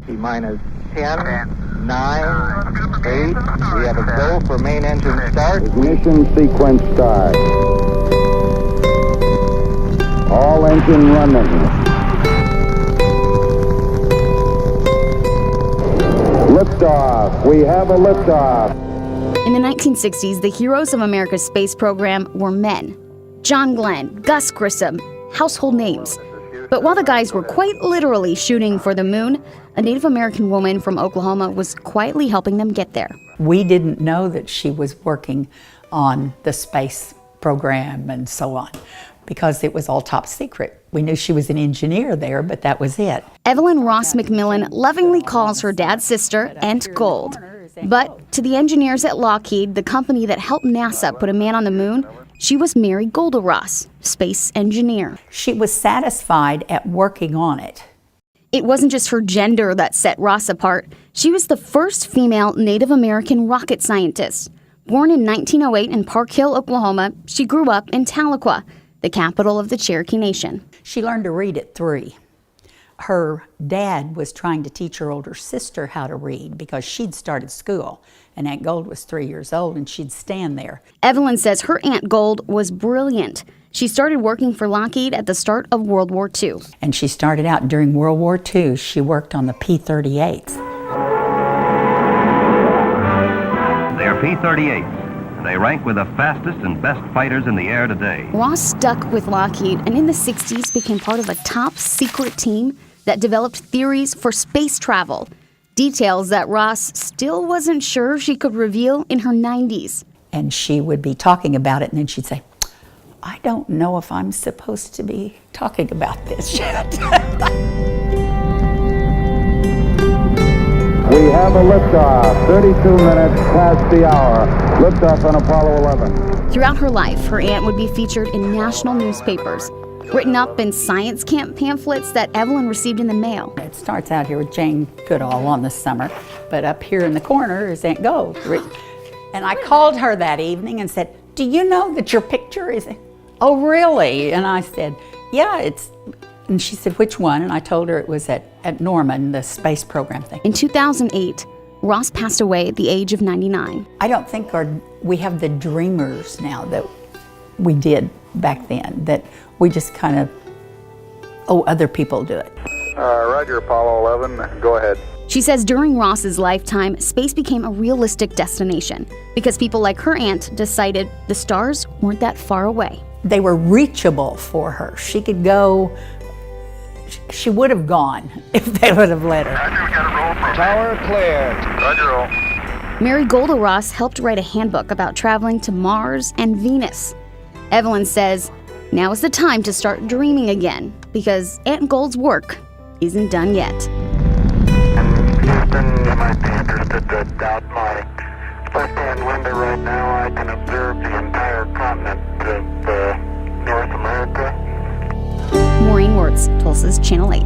T-minus 10, 9, 8. We have a go for main engine start. Ignition sequence start. All engine running. Liftoff. We have a liftoff. In the 1960s, the heroes of America's space program were men. John Glenn, Gus Grissom, household names. But while the guys were quite literally shooting for the moon, a Native American woman from Oklahoma was quietly helping them get there. We didn't know that she was working on the space program and so on, because it was all top secret. We knew she was an engineer there, but that was it. Evelyn Ross McMillan lovingly calls her dad's sister Aunt Gold. But to the engineers at Lockheed, the company that helped NASA put a man on the moon, she was Mary Golda Ross, space engineer. She was satisfied at working on it. It wasn't just her gender that set Ross apart. She was the first female Native American rocket scientist. Born in 1908 in Park Hill, Oklahoma, she grew up in Tahlequah, the capital of the Cherokee Nation. She learned to read at 3. Her dad was trying to teach her older sister how to read because she'd started school, and Aunt Gold was 3 years old and she'd stand there. Evelyn says her Aunt Gold was brilliant. She started working for Lockheed at the start of World War II. And she started out during World War II. She worked on the P-38s. They're P-38s. They rank with the fastest and best fighters in the air today. Ross stuck with Lockheed and in the 60s became part of a top secret team that developed theories for space travel. Details that Ross still wasn't sure she could reveal in her 90s. And she would be talking about it, and then she'd say, I don't know if I'm supposed to be talking about this yet. We have a liftoff. 32 minutes past the hour. Liftoff on Apollo 11. Throughout her life, her aunt would be featured in national newspapers, written up in science camp pamphlets that Evelyn received in the mail. It starts out here with Jane Goodall on the summer, but up here in the corner is Aunt Gold. And I called her that evening and said, do you know that your picture is... Oh, really? And I said, yeah, it's... And she said, which one? And I told her it was at Norman, the space program thing. In 2008, Ross passed away at the age of 99. I don't think we have the dreamers now that we did back then, that we just kind of, other people do it. Roger, Apollo 11, go ahead. She says during Ross's lifetime, space became a realistic destination because people like her aunt decided the stars weren't that far away. They were reachable for her. She could go, she would have gone if they would have let her. Roger, we got a roll from Tower clear. Roger, roll. Mary Golda Ross helped write a handbook about traveling to Mars and Venus. Evelyn says, now is the time to start dreaming again because Aunt Gold's work isn't done yet. Houston, you might be interested out my left-hand window right now. I can observe the entire continent of North America. Maureen Wirtz, Tulsa's Channel 8.